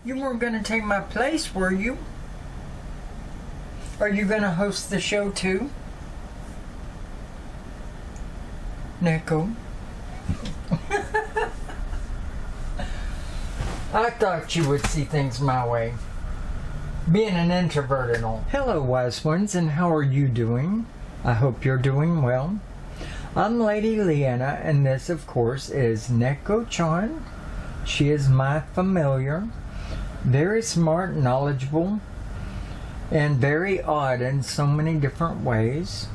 You weren't going to take my place, were you? Are you going to host the show too? Neko? I thought you would see things my way. Being an introvert and all. Hello, wise ones, and how are you doing? I hope you're doing well. I'm Lady Leeanna, and this, of course, is Neko-Chan. She is my familiar. Very smart, knowledgeable, and very odd in so many different ways.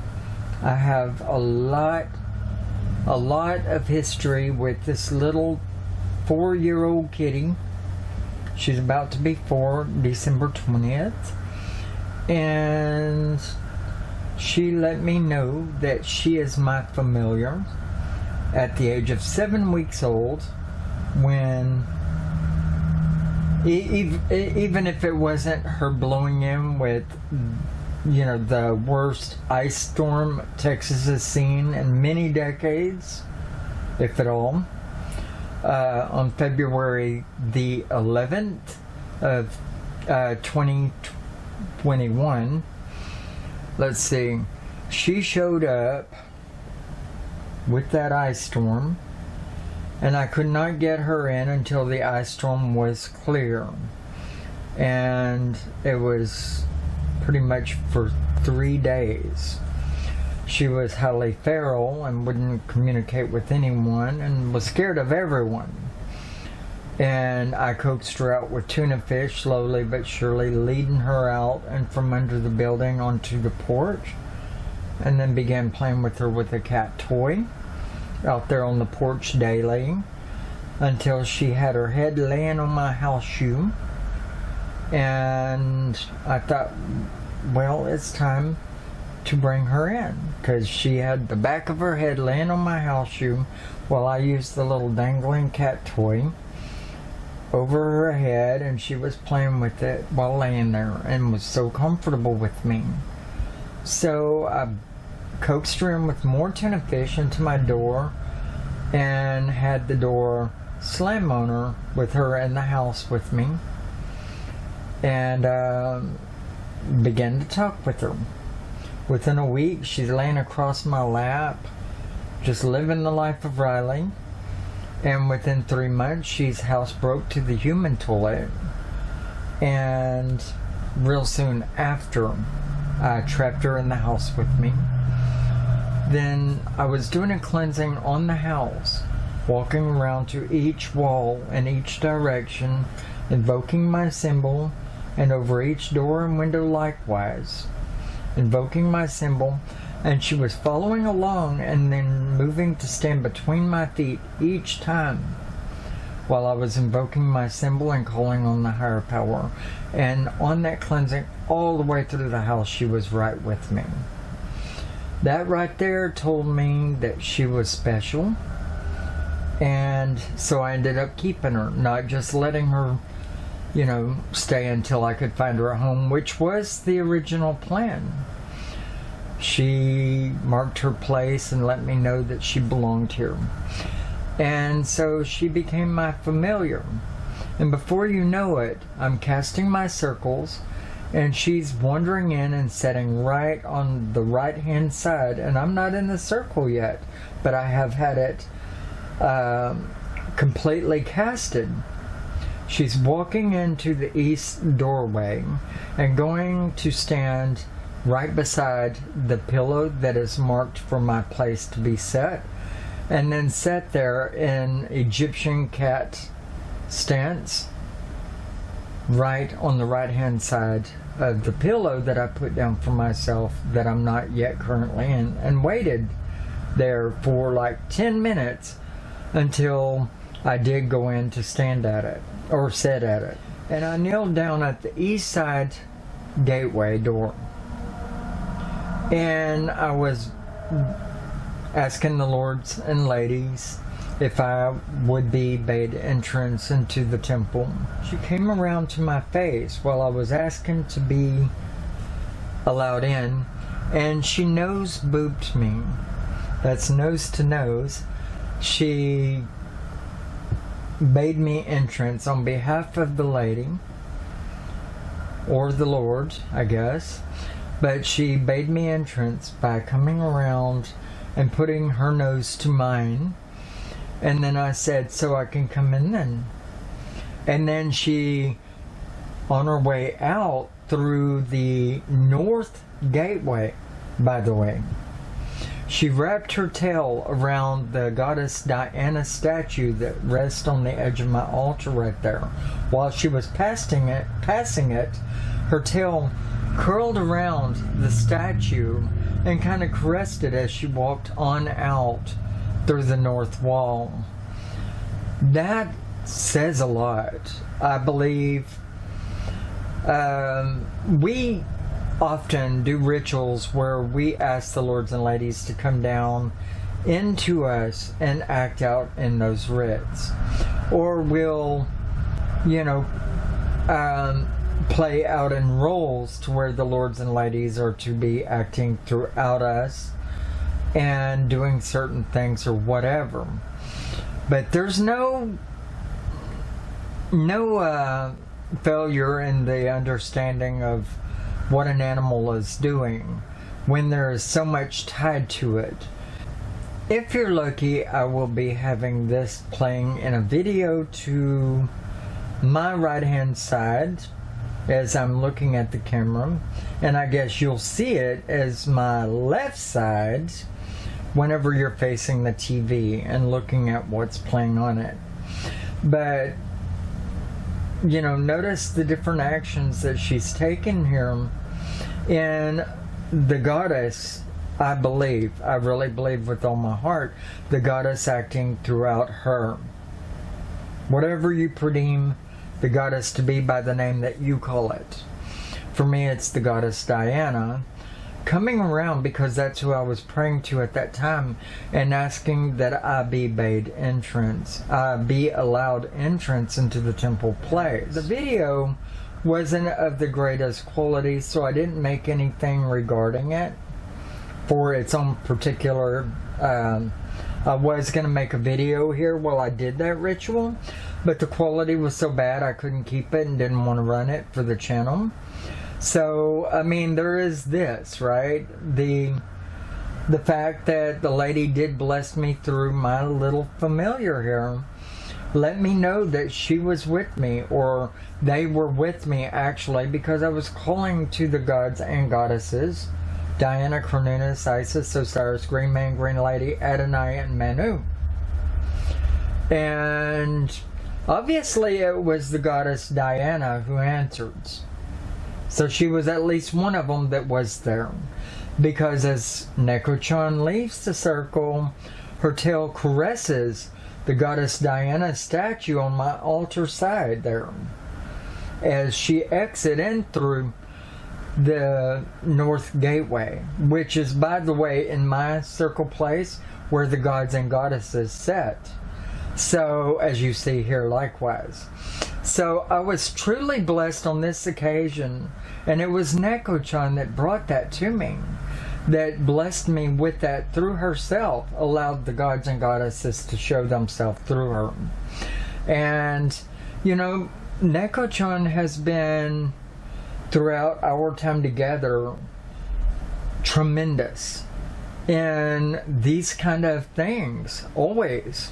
I have a lot of history with this little 4-year-old kitty. She's about to be 4, December 20th. And she let me know that she is my familiar at the age of 7 weeks old, when even if it wasn't her blowing in with, you know, the worst ice storm Texas has seen in many decades, if at all, on February the 11th of 2021, let's see, she showed up with that ice storm, and I could not get her in until the ice storm was clear. And it was pretty much for 3 days. She was highly feral and wouldn't communicate with anyone and was scared of everyone. And I coaxed her out with tuna fish, slowly but surely leading her out and from under the building onto the porch, and then began playing with her with a cat toy out there on the porch daily until she had her head laying on my house shoe. And I thought, well, it's time to bring her in, because she had the back of her head laying on my house shoe while I used the little dangling cat toy over her head, and she was playing with it while laying there and was so comfortable with me. So I coaxed her in with more tuna fish into my door and had the door slam on her with her in the house with me, and began to talk with her. Within a week, she's laying across my lap, just living the life of Riley. And within 3 months, she's housebroke to the human toilet. And real soon after, I trapped her in the house with me. Then I was doing a cleansing on the house, walking around to each wall in each direction, invoking my symbol, and over each door and window likewise, invoking my symbol. And she was following along and then moving to stand between my feet each time while I was invoking my symbol and calling on the higher power. And on that cleansing, all the way through the house, she was right with me. That right there told me that she was special. And so I ended up keeping her, not just letting her, you know, stay until I could find her a home, which was the original plan. She marked her place and let me know that she belonged here. And so she became my familiar. And before you know it, I'm casting my circles, and she's wandering in and sitting right on the right-hand side. And I'm not in the circle yet, but I have had it completely casted. She's walking into the east doorway and going to stand right beside the pillow that is marked for my place to be set, and then sat there in Egyptian cat stance right on the right hand side of the pillow that I put down for myself, that I'm not yet currently in, and waited there for like 10 minutes until I did go in to stand at it, or sit at it. And I kneeled down at the east side gateway door, and I was asking the lords and ladies if I would be made entrance into the temple. She came around to my face while I was asking to be allowed in, and she nose booped me. That's nose to nose. She bade me entrance on behalf of the lady, or the Lord, I guess. But she bade me entrance by coming around and putting her nose to mine. And then I said, so I can come in then. And then she, on her way out through the north gateway, by the way, she wrapped her tail around the goddess Diana statue that rests on the edge of my altar right there. While she was passing it, her tail curled around the statue and kind of caressed it as she walked on out through the north wall. That says a lot. I believe we often do rituals where we ask the lords and ladies to come down into us and act out in those rites. Or we'll, play out in roles to where the lords and ladies are to be acting throughout us and doing certain things or whatever. But there's no failure in the understanding of what an animal is doing when there is so much tied to it. If you're lucky, I will be having this playing in a video to my right hand side as I'm looking at the camera, and I guess you'll see it as my left side whenever you're facing the TV and looking at what's playing on it. But notice the different actions that she's taken here. And the goddess, I really believe with all my heart, the goddess acting throughout her. Whatever you predeem the goddess to be by the name that you call it. For me, it's the goddess Diana coming around, because that's who I was praying to at that time, and asking that I be allowed entrance into the temple place. The video wasn't of the greatest quality, so I didn't make anything regarding it for its own particular. I was going to make a video here while I did that ritual, but the quality was so bad I couldn't keep it and didn't want to run it for the channel. So, there is this, right? The fact that the lady did bless me through my little familiar here. Let me know that she was with me, or they were with me actually, because I was calling to the gods and goddesses, Diana, Cronunnos, Isis, Osiris, Green Man, Green Lady, Adonai, and Manu. And obviously it was the goddess Diana who answered. So she was at least one of them that was there. Because as Neko-Chan leaves the circle, her tail caresses the goddess Diana statue on my altar side there, as she exits in through the north gateway, which is, by the way, in my circle place where the gods and goddesses sit. So, as you see here likewise. So, I was truly blessed on this occasion, and it was Neko-Chan that brought that to me, that blessed me with that through herself, allowed the gods and goddesses to show themselves through her. And, Neko-Chan has been, throughout our time together, tremendous in these kind of things, always.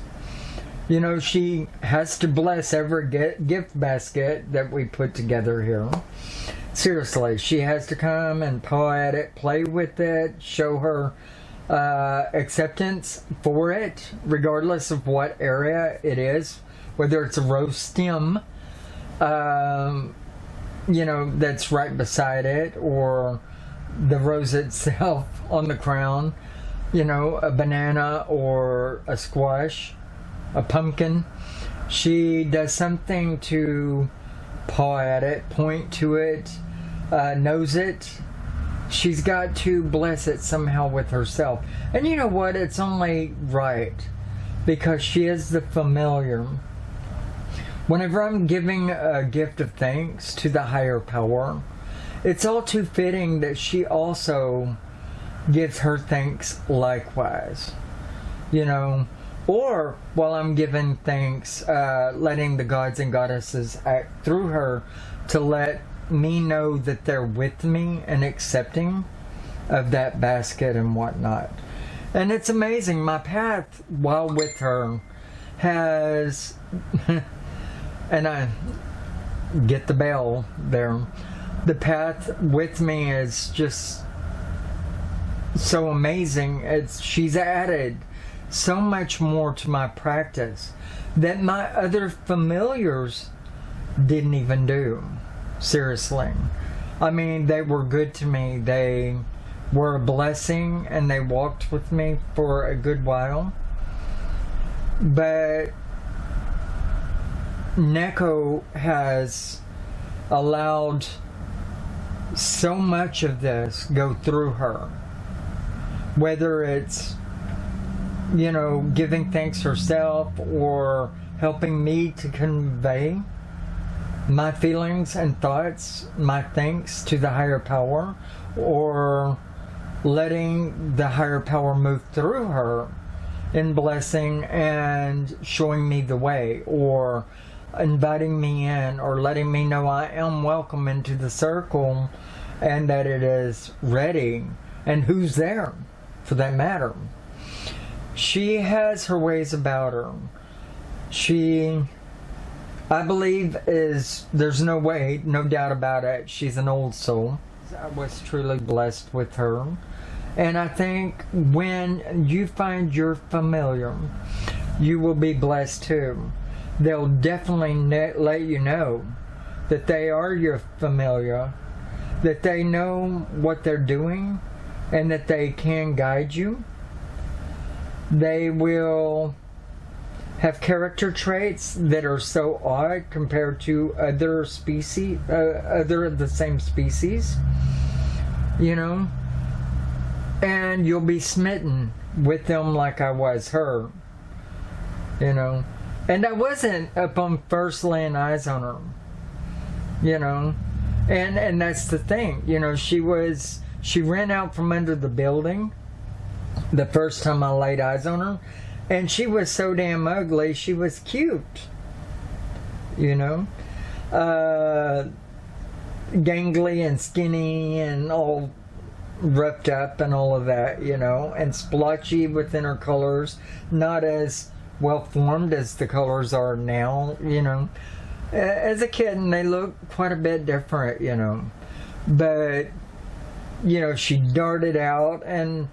She has to bless every gift basket that we put together here. Seriously, she has to come and paw at it, play with it, show her acceptance for it, regardless of what area it is, whether it's a rose stem, that's right beside it, or the rose itself on the crown, a banana or a squash, a pumpkin. She does something to paw at it, point to it, nose it. She's got to bless it somehow with herself. And you know what? It's only right, because she is the familiar. Whenever I'm giving a gift of thanks to the higher power, it's all too fitting that she also gives her thanks likewise. or while I'm giving thanks, letting the gods and goddesses act through her to let me know that they're with me and accepting of that basket and whatnot. And it's amazing, my path while with her has and I get the bell there, the path with me is just so amazing. She's added so much more to my practice that my other familiars didn't even do. Seriously. I mean, they were good to me. They were a blessing and they walked with me for a good while. But Neko has allowed so much of this go through her. Whether it's, you know, giving thanks herself or helping me to convey my feelings and thoughts, my thanks to the higher power, or letting the higher power move through her in blessing and showing me the way, or inviting me in, or letting me know I am welcome into the circle and that it is ready, and who's there for that matter. She has her ways about her. She, I believe, there's no way, no doubt about it, she's an old soul. I was truly blessed with her. And I think when you find your familiar, you will be blessed too. They'll definitely let you know that they are your familiar, that they know what they're doing, and that they can guide you. They will have character traits that are so odd compared to other species, other of the same species, you know, and you'll be smitten with them like I was her, you know. And I wasn't upon first laying eyes on her, you know, and that's the thing, you know. She ran out from under the building the first time I laid eyes on her, and she was so damn ugly. She was cute, you know, gangly and skinny and all roughed up and all of that, you know, and splotchy within her colors, not as well formed as the colors are now, you know. As a kitten, they look quite a bit different, you know, but, you know, she darted out, and,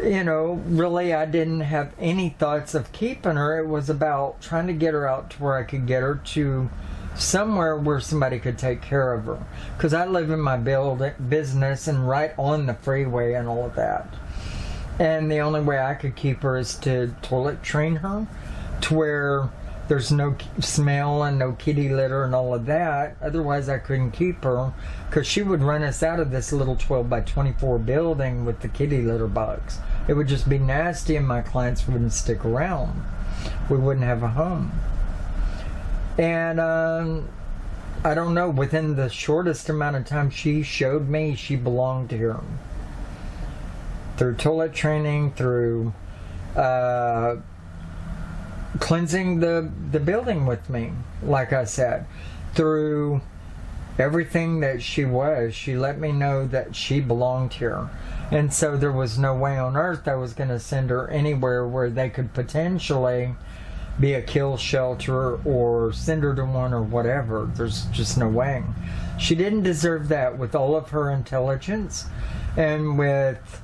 you know, really I didn't have any thoughts of keeping her. It was about trying to get her out to where I could get her to somewhere where somebody could take care of her, because I live in my business and right on the freeway and all of that, and the only way I could keep her is to toilet train her to where there's no smell and no kitty litter and all of that. Otherwise I couldn't keep her, because she would run us out of this little 12 by 24 building with the kitty litter box. It would just be nasty and my clients wouldn't stick around. We wouldn't have a home. And I don't know, within the shortest amount of time she showed me she belonged here. Through toilet training, through cleansing the building with me, like I said, through everything that she was, she let me know that she belonged here. And so there was no way on earth I was going to send her anywhere where they could potentially be a kill shelter or send her to one or whatever. There's just no way. She didn't deserve that with all of her intelligence and with,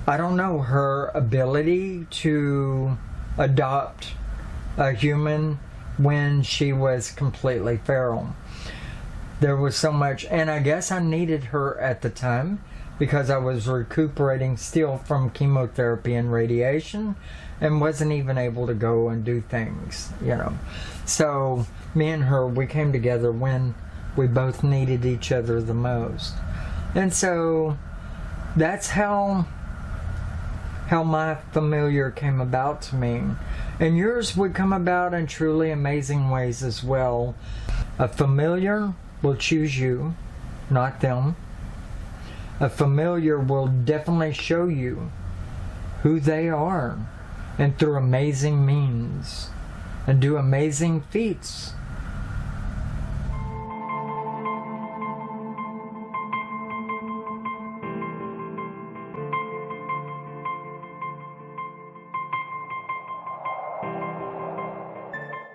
I don't know, her ability to adopt a human when she was completely feral. There was so much, and I guess I needed her at the time because I was recuperating still from chemotherapy and radiation and wasn't even able to go and do things, you know. So me and her, we came together when we both needed each other the most. And so that's how my familiar came about to me. And yours would come about in truly amazing ways as well. A familiar will choose you, not them. A familiar will definitely show you who they are and through amazing means and do amazing feats